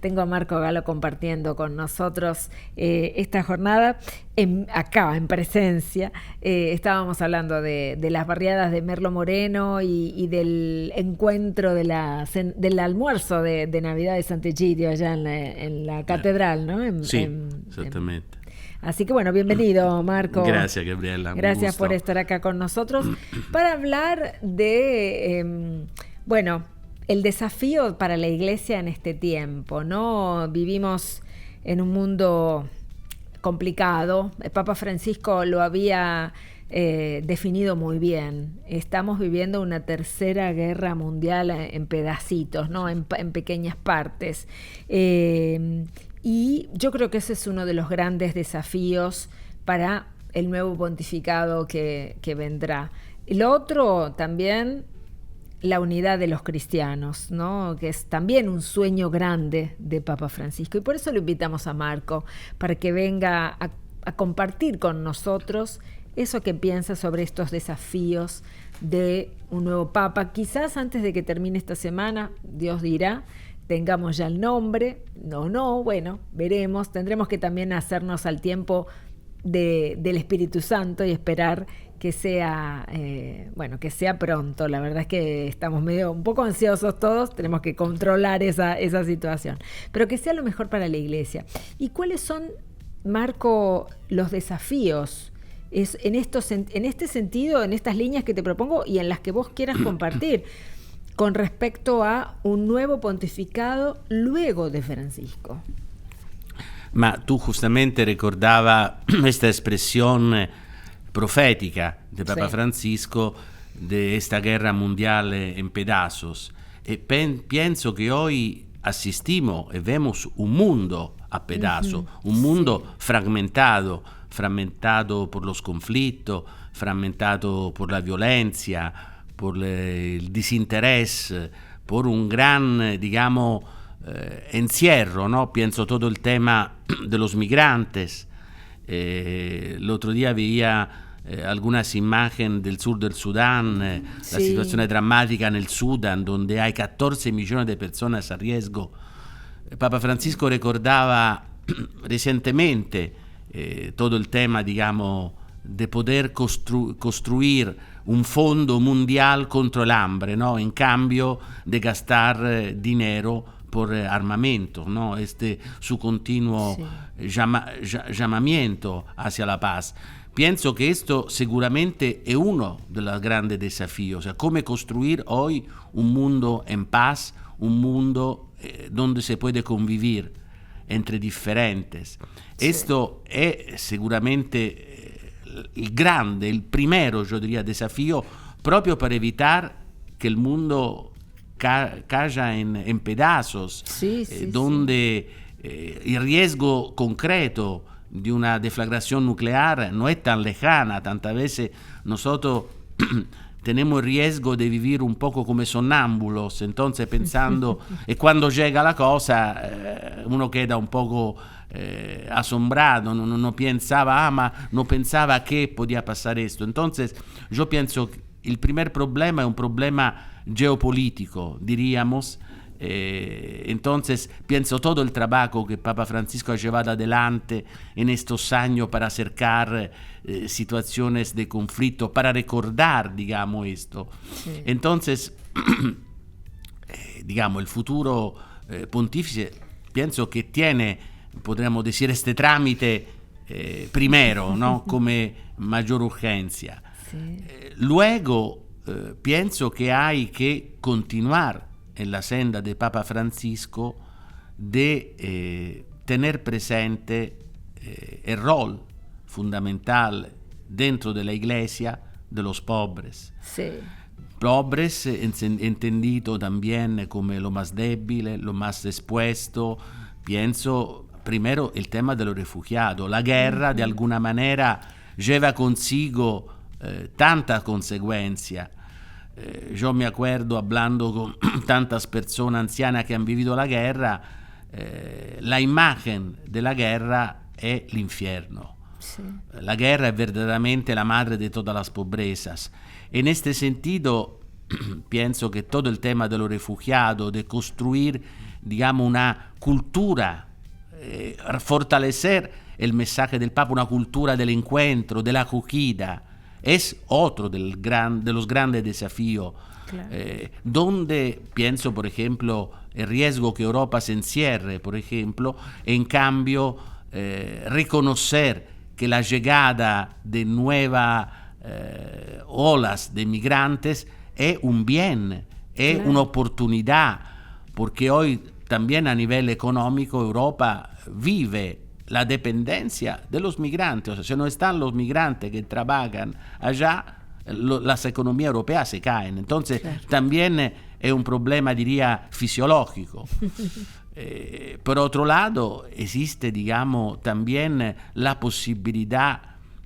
tengo a Marco Galo compartiendo con nosotros esta jornada acá en presencia. Estábamos hablando de las barriadas de Merlo Moreno y del encuentro del almuerzo de Navidad de Sant'Egidio allá en la catedral, ¿no? Sí, exactamente. Así que bueno, bienvenido, Marco. Gracias, Gabriela. Gracias por estar acá con nosotros para hablar de, el desafío para la Iglesia en este tiempo, ¿no? Vivimos en un mundo complicado. El Papa Francisco lo había definido muy bien. Estamos viviendo una tercera guerra mundial en pedacitos, ¿no? En pequeñas partes. Y yo creo que ese es uno de los grandes desafíos para el nuevo pontificado que vendrá. Lo otro también, la unidad de los cristianos, ¿no? Que es también un sueño grande de Papa Francisco. Y por eso lo invitamos a Marco, para que venga a compartir con nosotros eso que piensa sobre estos desafíos de un nuevo Papa. Quizás antes de que termine esta semana, Dios dirá, tengamos ya el nombre, bueno, veremos, tendremos que también hacernos al tiempo del Espíritu Santo y esperar que sea, que sea pronto. La verdad es que estamos un poco ansiosos todos, tenemos que controlar esa situación, pero que sea lo mejor para la Iglesia. ¿Y cuáles son, Marco, los desafíos en este sentido, en estas líneas que te propongo y en las que vos quieras compartir? Con respecto a un nuevo pontificado luego de Francisco. Ma tu justamente ricordava questa espressione profetica di Papa Francisco de esta guerra mundial en pedazos. E penso que hoy asistimos y vemos un mundo a pedazos, un mundo fragmentado por los conflictos, fragmentado por la violencia, por el desinterés, por un gran, encierro, ¿no? Pienso todo el tema de los migrantes. El otro día veía algunas imágenes del sur del Sudán, la situación dramática en el Sudán, donde hay 14 millones de personas a riesgo. Papa Francisco recordaba recientemente todo el tema, de poder construir un fondo mundial contra el hambre, ¿no? En cambio de gastar dinero por armamento, ¿no? Su continuo llamamiento hacia la paz. Pienso que esto seguramente es uno de los grandes desafíos, o sea, cómo construir hoy un mundo en paz, un mundo donde se puede convivir entre diferentes. Sí. Esto è sicuramente il primero, yo diría, desafío proprio per evitare che il mondo caiga en pedazos, donde el riesgo concreto de una deflagración nuclear no es tan lejana. Tantas veces nosotros tenemos el riesgo de vivir un poco como sonámbulos, entonces pensando, y cuando llega la cosa, uno queda un poco asombrado, no pensaba que podía pasar esto. Entonces yo pienso que el primer problema es un problema geopolítico, diríamos. Entonces pienso todo el trabajo que Papa Francisco ha llevado adelante en estos años para acercar situaciones de conflicto, para recordar, esto. Sí. Entonces, el futuro pontífice, pienso que tiene, podríamos decir, este trámite primero, ¿no? Come mayor urgencia. Sí. Luego, pienso que hay que continuar en la senda de Papa Francisco de tener presente el rol fundamental dentro de la Iglesia de los pobres. Sí. Pobres entendido también como lo más débil, lo más expuesto. Pienso primero el tema de los refugiados. La guerra de alguna manera lleva consigo tantas consecuencias. Yo me acuerdo hablando con tantas personas ancianas que han vivido la guerra, la imagen de la guerra es el infierno. Sí. La guerra es verdaderamente la madre de todas las pobrezas. En este sentido, pienso que todo el tema de los refugiados, de construir digamos, una cultura, fortalecer el mensaje del Papa, una cultura del encuentro, de la acogida, es otro de los grandes desafíos. Claro. Donde pienso, por ejemplo, el riesgo que Europa se encierre, por ejemplo, en cambio, reconocer que la llegada de nuevas olas de migrantes es un bien, es claro, una oportunidad, porque hoy también a nivel económico Europa vive la dependencia de los migrantes. O sea, si no están los migrantes que trabajan allá, las economías europeas se caen. Entonces, claro, también es un problema, diría, fisiológico. Por otro lado, existe, digamos, también la posibilidad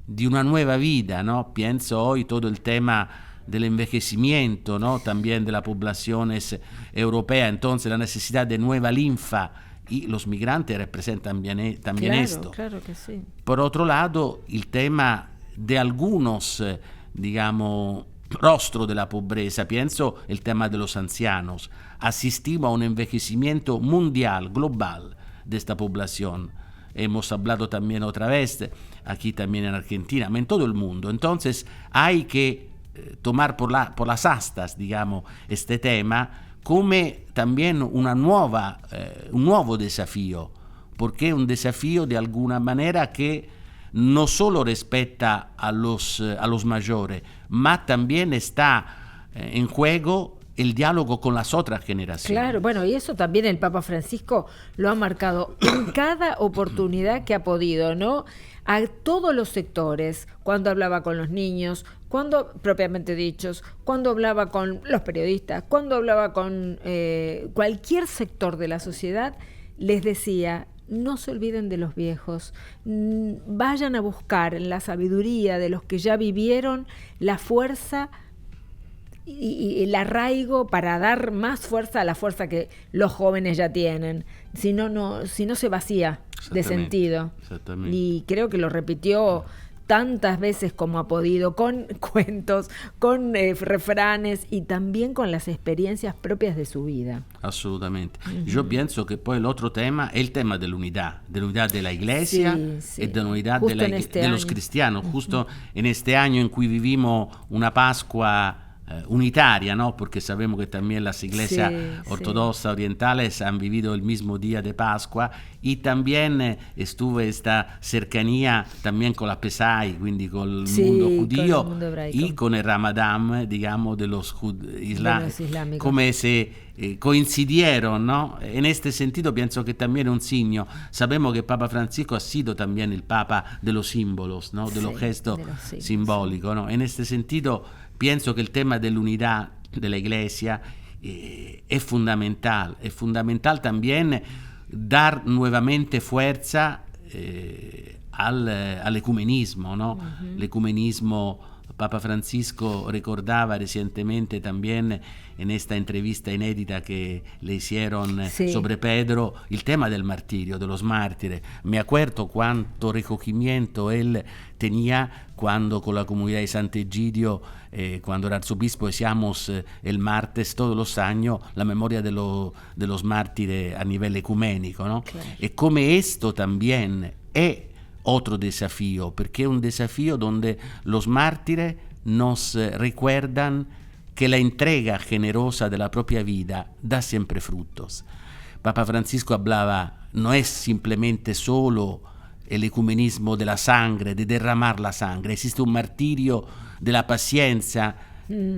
de una nueva vida, ¿no? Pienso hoy todo el tema del envejecimiento, ¿no? También de las poblaciones europeas, entonces la necesidad de nueva linfa, y los migrantes representan también claro, esto. Claro que sí. Por otro lado, el tema de algunos, digamos, rostros de la pobreza, pienso el tema de los ancianos. Asistimos a un envejecimiento mundial, global, de esta población. Hemos hablado también otra vez, aquí también en Argentina, en todo el mundo. Entonces, hay que tomar por las astas, digamos, este tema come también un nuevo desafío, porque es un desafío de alguna manera que no solo respeta a los mayores, mas también está en juego el diálogo con las otras generaciones. Claro, bueno, y eso también el Papa Francisco lo ha marcado en cada oportunidad que ha podido, ¿no? A todos los sectores, cuando hablaba con los niños, cuando, propiamente dichos, cuando hablaba con los periodistas, cuando hablaba con cualquier sector de la sociedad, les decía: no se olviden de los viejos, vayan a buscar en la sabiduría de los que ya vivieron la fuerza y el arraigo para dar más fuerza a la fuerza que los jóvenes ya tienen, si no se vacía de sentido. Y creo que lo repitió tantas veces como ha podido, con cuentos, con refranes y también con las experiencias propias de su vida. Absolutamente. Yo pienso que poi el otro tema es el tema de la unidad de la iglesia y de la unidad de los cristianos. Justo en este año en cui vivimos una Pascua unitaria, ¿no? Porque sabemos que también las iglesias ortodoxas orientales han vivido el mismo día de Pascua, y también estuvo esta cercanía también con la Pesai, quindi con el mundo judío, con el y con el Ramadán, digamos, de los islámicos, como se coincidieron, ¿no? En este sentido pienso que también es un signo. Sabemos que Papa Francisco ha sido también el Papa de los símbolos, ¿no? De los gestos simbólicos, ¿no? En este sentido pienso que el tema de la unidad de la iglesia es fundamental también dar nuevamente fuerza al ecumenismo, ¿no? El ecumenismo, Papa Francisco recordaba recientemente también en esta entrevista inédita que le hicieron sobre Pedro, el tema del martirio, de los mártires. Me acuerdo cuánto recogimiento él tenía cuando con la comunidad de Sant'Egidio, cuando era arzobispo, hacíamos el martes todos los años la memoria de los mártires a nivel ecuménico, ¿no? Claro. Y como esto también es otro desafío, porque es un desafío donde los mártires nos recuerdan que la entrega generosa de la propia vida da siempre frutos. Papa Francisco hablaba, no es simplemente solo el ecumenismo de la sangre, de derramar la sangre, existe un martirio de la paciencia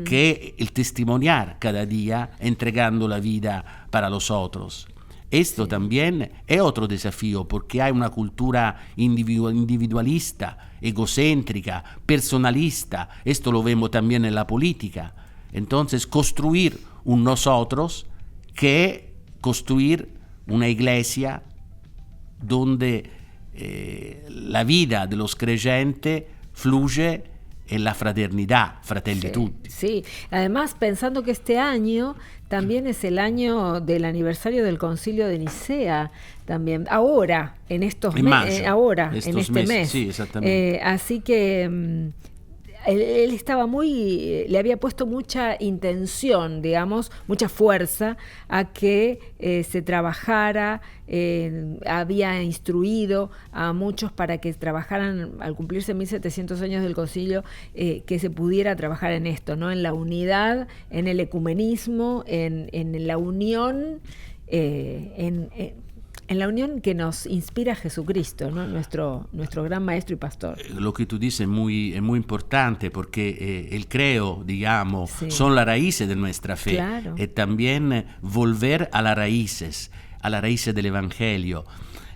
que es el testimoniar cada día entregando la vida para los otros. Esto también es otro desafío, porque hay una cultura individualista, egocéntrica, personalista. Esto lo vemos también en la política. Entonces, construir un nosotros que es construir una iglesia donde la vida de los creyentes fluye en la fraternidad, fratelli tutti. Sí, además pensando que este año también es el año del aniversario del Concilio de Nicea, también ahora, en estos meses, en este mes. Sí, exactamente. Así que él estaba le había puesto mucha intención, digamos, mucha fuerza a que se trabajara, había instruido a muchos para que trabajaran, al cumplirse 1700 años del concilio, que se pudiera trabajar en esto, ¿no? En la unidad, en el ecumenismo, en la unión, en la unión que nos inspira Jesucristo, ¿no? Nuestro gran maestro y pastor. Lo que tú dices es muy importante porque el creo, digamos, Sí. son las raíces de nuestra fe. Claro. Y también volver a las raíces del Evangelio.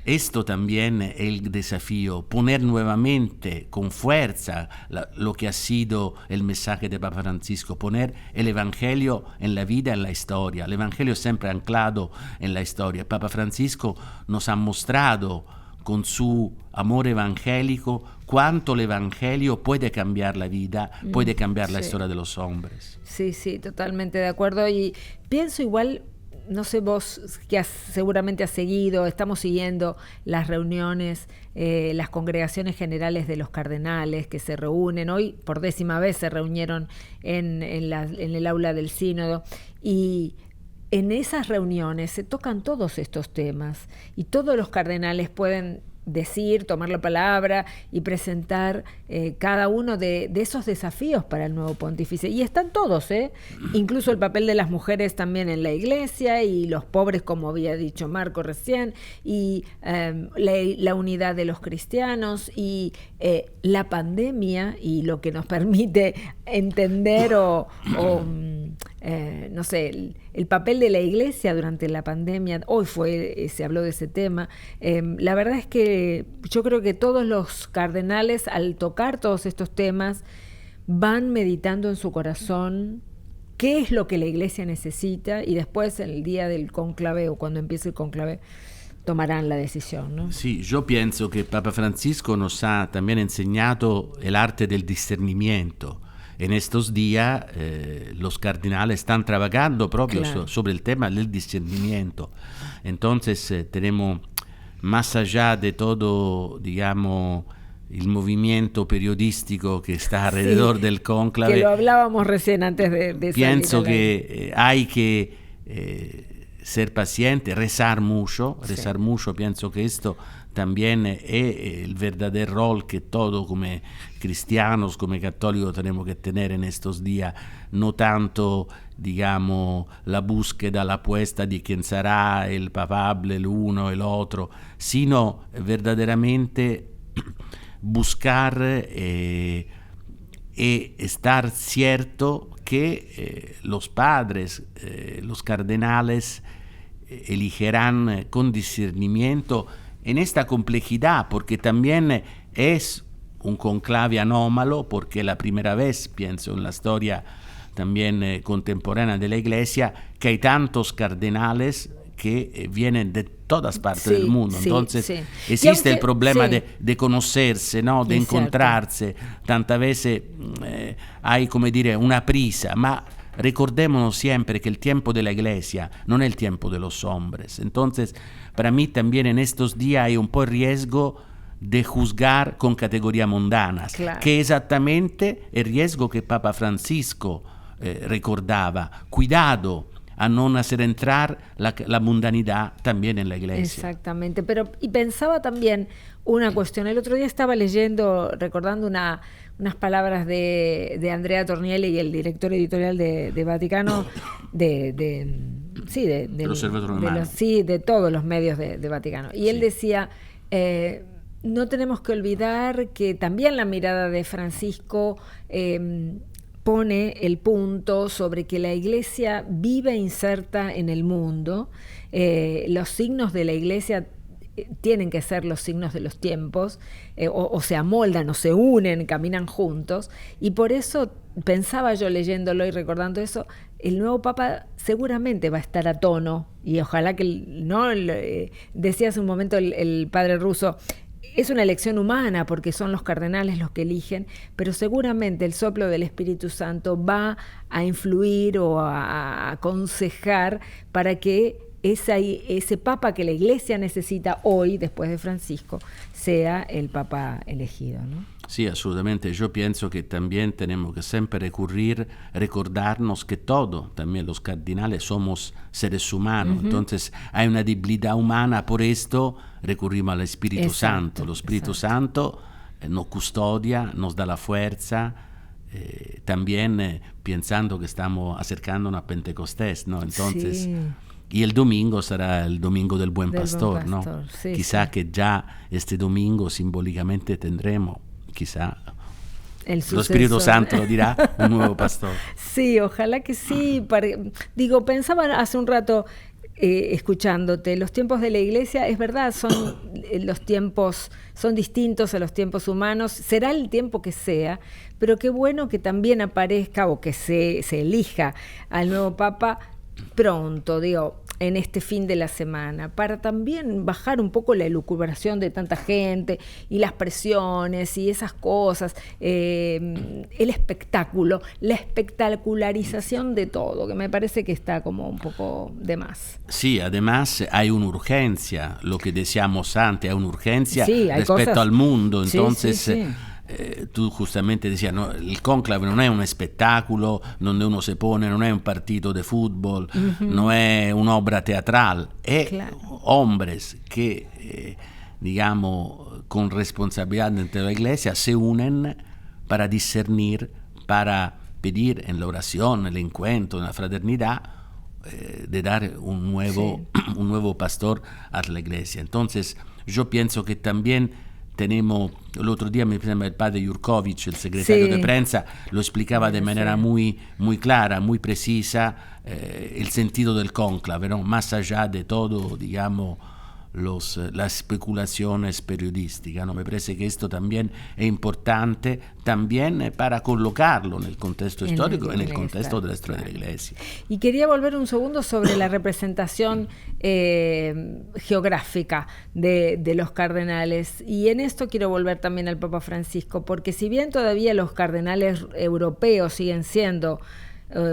Esto también es el desafío, poner nuevamente con fuerza lo que ha sido el mensaje de Papa Francisco, poner el Evangelio en la vida, en la historia. El Evangelio es siempre anclado en la historia. Papa Francisco nos ha mostrado con su amor evangélico cuánto el Evangelio puede cambiar la vida, puede cambiar la historia de los hombres. Sí, sí, totalmente de acuerdo. Y pienso igual, no sé vos que seguramente has seguido, estamos siguiendo las reuniones, las congregaciones generales de los cardenales que se reúnen. Hoy por 10ª vez se reunieron en el aula del sínodo, y en esas reuniones se tocan todos estos temas y todos los cardenales pueden decir, tomar la palabra y presentar cada uno de esos desafíos para el nuevo pontífice. Y están todos, incluso el papel de las mujeres también en la iglesia, y los pobres, como había dicho Marco recién, y la unidad de los cristianos, y la pandemia, y lo que nos permite entender no sé, el papel de la iglesia durante la pandemia. Hoy se habló de ese tema. La verdad es que yo creo que todos los cardenales, al tocar todos estos temas, van meditando en su corazón qué es lo que la iglesia necesita, y después, en el día del conclave, o cuando empiece el conclave, tomarán la decisión, ¿no? Sí, yo pienso que Papa Francisco nos ha también enseñado el arte del discernimiento. En estos días los cardenales están trabajando proprio sobre el tema del discernimiento. Entonces tenemos, más allá de todo, digamos, el movimiento periodístico que está alrededor del cónclave, que lo hablábamos recién antes de pienso que hay que ser paciente, rezar mucho, pienso que esto también es el verdadero rol que todos como cristianos, como católicos tenemos que tener en estos días, no tanto, digamos, la búsqueda, la apuesta de quién será el papable, el uno, el otro, sino verdaderamente buscar y estar cierto que los padres, los cardenales elegirán con discernimiento en esta complejidad, porque también es un conclave anómalo, porque la primera vez, pienso, en la historia también contemporánea de la Iglesia, que hay tantos cardenales que vienen de todas partes del mundo. Entonces existe el problema de conocerse, ¿no? De encontrarse. Tantas veces hay, como dire, una prisa, ma recordémonos siempre que el tiempo de la Iglesia no es el tiempo de los hombres. Entonces, para mí también en estos días hay un po' el riesgo de juzgar con categorías mundanas, que es exactamente el riesgo que Papa Francisco recordaba. Cuidado a no hacer entrar la mundanidad también en la iglesia. Exactamente, y pensaba también una cuestión. El otro día estaba recordando unas palabras de Andrea Tornielli, el director editorial de Vaticano, del Observatorio Romano, de todos los medios de Vaticano. Y él decía, no tenemos que olvidar que también la mirada de Francisco pone el punto sobre que la iglesia vive inserta en el mundo. Los signos de la iglesia tienen que ser los signos de los tiempos, o se amoldan o se unen, caminan juntos, y por eso pensaba yo leyéndolo y recordando eso, el nuevo Papa seguramente va a estar a tono, y ojalá que decía hace un momento el padre Russo, es una elección humana porque son los cardenales los que eligen, pero seguramente el soplo del Espíritu Santo va a influir o a aconsejar para que ese Papa que la Iglesia necesita hoy, después de Francisco, sea el Papa elegido, ¿no? Sí, absolutamente. Yo pienso que también tenemos que siempre recordarnos que todos, también los cardinales, somos seres humanos. Entonces hay una debilidad humana, por esto recurrimos al Espíritu Santo. El Espíritu Santo nos custodia, nos da la fuerza, también pensando que estamos acercándonos a Pentecostés, ¿no? Entonces... Sí. Y el domingo será el domingo del Buen Pastor, ¿no? Sí, Quizá sí. que ya este domingo simbólicamente tendremos, quizá, El lo Espíritu sucesor. Santo lo dirá, un nuevo pastor. Sí, ojalá que sí. Digo, pensaba hace un rato, escuchándote, los tiempos de la iglesia, es verdad, son los tiempos, son distintos a los tiempos humanos, será el tiempo que sea, pero qué bueno que también aparezca o que se elija al nuevo Papa pronto, digo, en este fin de la semana, para también bajar un poco la elucubración de tanta gente y las presiones y esas cosas, el espectáculo, la espectacularización de todo, que me parece que está como un poco de más. Sí, además hay una urgencia, lo que decíamos antes, hay una urgencia Sí, hay respecto cosas... al mundo, Sí, entonces... sí, sí. Tu giustamente decías, no, il conclave non è un spettacolo donde uno si pone, non è un partito de fútbol, non è un'opera teatral, è Claro. hombres que, digamos, con responsabilidad dentro de la iglesia se unen para discernir, para pedir en la oración, en el encuentro, en la fraternidad, de dar un nuevo pastor a la iglesia. Entonces, yo pienso que también tenemos, el otro día me sembra el padre Jurkovic, el secretario de prensa, lo explicaba de manera muy clara, muy precisa, el sentido del cónclave, ¿no? Más allá de todo, digamos, las especulaciones periodísticas, ¿no? Me parece que esto también es importante también para colocarlo en el contexto histórico, en el contexto de la historia de la Iglesia. Y quería volver un segundo sobre la representación geográfica de los cardenales. Y en esto quiero volver también al Papa Francisco, porque si bien todavía los cardenales europeos siguen siendo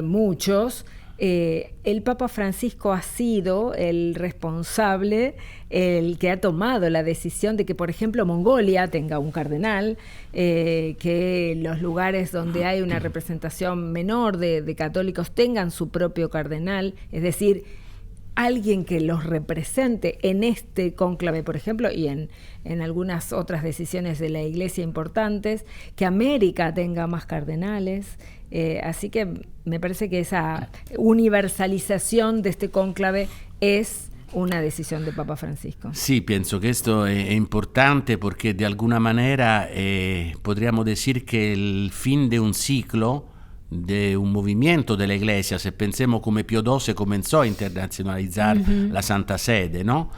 muchos, el Papa Francisco ha sido el responsable, el que ha tomado la decisión de que, por ejemplo, Mongolia tenga un cardenal, que los lugares donde hay una representación menor de católicos tengan su propio cardenal, es decir, alguien que los represente en este cónclave, por ejemplo, y en algunas otras decisiones de la Iglesia importantes, que América tenga más cardenales. Así que me parece que esa universalización de este cónclave es una decisión de Papa Francisco. Sí, pienso que esto es importante porque de alguna manera podríamos decir que el fin de un ciclo, de un movimiento de la Iglesia, se pensemos come Pio XII comenzó a internacionalizar la Santa Sede, ¿no?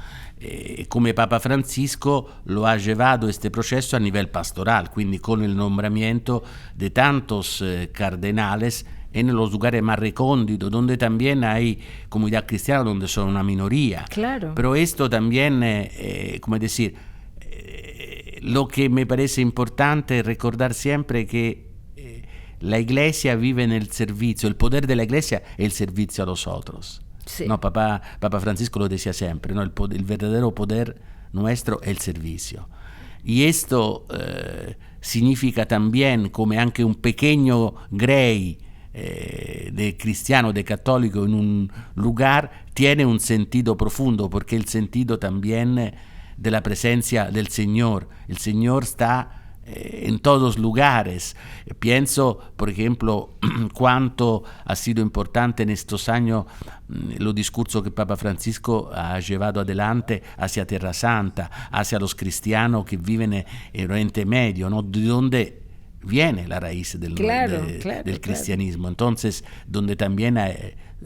Come Papa Francisco lo ha llevado este proceso a nivel pastoral, quindi con el nombramiento de tantos cardenales en los lugares más recónditos, donde también hay comunidad cristiana, donde son una minoría. Claro. Pero esto también, como decir, lo que me parece importante es recordar siempre que la Iglesia vive en el servicio, el poder de la Iglesia es el servicio a los otros. Sí. No, Papa Francisco lo decía siempre, ¿no? El verdadero poder nuestro es el servicio. Y esto significa también come anche un pequeño grey de cristiano, de católico en un lugar, tiene un sentido profundo, porque el sentido también de la presencia del Señor. El Señor está en todos lugares. Pienso, por ejemplo, cuánto ha sido importante en estos años los discursos que Papa Francisco ha llevado adelante hacia Tierra Santa, hacia los cristianos que viven en Oriente Medio, ¿no? De donde viene la raíz del cristianismo. Entonces, donde también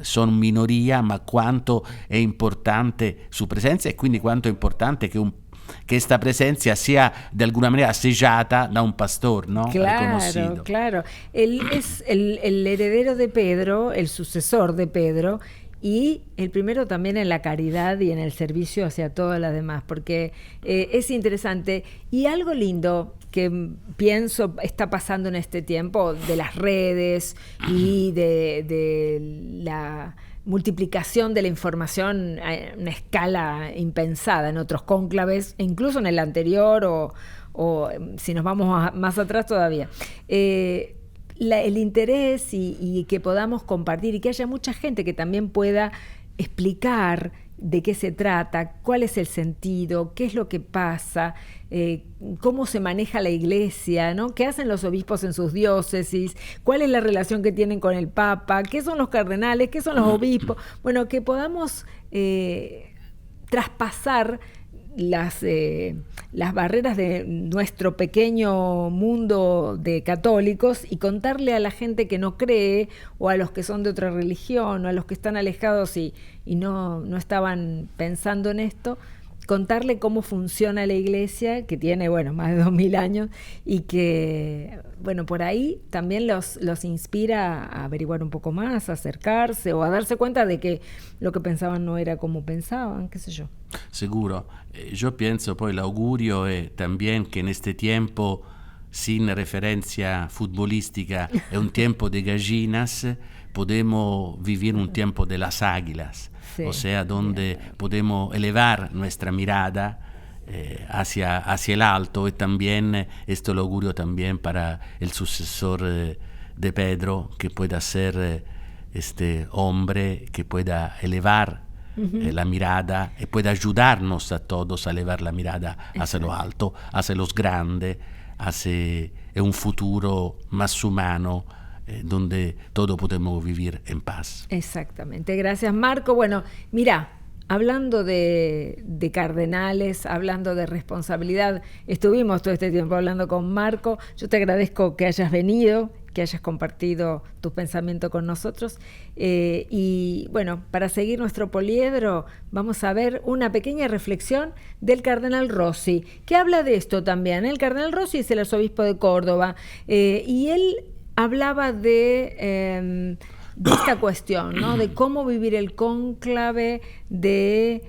son minoría, ma cuánto è importante su presenza, e quindi quanto è importante que esta presencia sea de alguna manera sellada da un pastor, ¿no? Claro, claro. Él es el heredero de Pedro, el sucesor de Pedro, y el primero también en la caridad y en el servicio hacia todas las demás, porque es interesante. Y algo lindo que pienso está pasando en este tiempo de las redes y de la multiplicación de la información a una escala impensada en otros cónclaves, e incluso en el anterior o si nos vamos más atrás todavía. El interés y que podamos compartir y que haya mucha gente que también pueda explicar de qué se trata, cuál es el sentido, qué es lo que pasa, cómo se maneja la iglesia, ¿no? ¿Qué hacen los obispos en sus diócesis? ¿Cuál es la relación que tienen con el Papa? ¿Qué son los cardenales? ¿Qué son los obispos? Bueno, que podamos traspasar las barreras de nuestro pequeño mundo de católicos y contarle a la gente que no cree, o a los que son de otra religión, o a los que están alejados y no estaban pensando en esto, contarle cómo funciona la iglesia, que tiene, más de 2000 años, y que, por ahí también los inspira a averiguar un poco más, a acercarse o a darse cuenta de que lo que pensaban no era como pensaban, qué sé yo. Seguro. Yo pienso poi l'augurio è también que en este tiempo, sin referencia futbolística, es un tiempo de gallinas, podemos vivir un tiempo de las águilas, sí, o sea, donde podemos elevar nuestra mirada hacia el alto, y también esto lo augurio también para el sucesor de Pedro, que pueda ser este hombre que pueda elevar la mirada y puede ayudarnos a todos a elevar la mirada hacia lo alto, hacia los grandes, hacia un futuro más humano, donde todos podemos vivir en paz. Exactamente, gracias Marco. Bueno, mira, hablando de cardenales, hablando de responsabilidad, estuvimos todo este tiempo hablando con Marco. Yo te agradezco que hayas venido, que hayas compartido tu pensamiento con nosotros. Y para seguir nuestro poliedro, vamos a ver una pequeña reflexión del cardenal Rossi, que habla de esto también. El cardenal Rossi es el arzobispo de Córdoba, y él hablaba de esta cuestión, ¿no? De cómo vivir el cónclave, de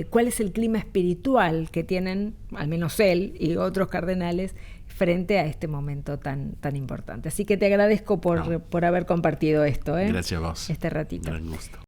cuál es el clima espiritual que tienen, al menos él y otros cardenales, frente a este momento tan importante. Así que te agradezco por haber compartido esto. Gracias a vos. Este ratito. Gran gusto.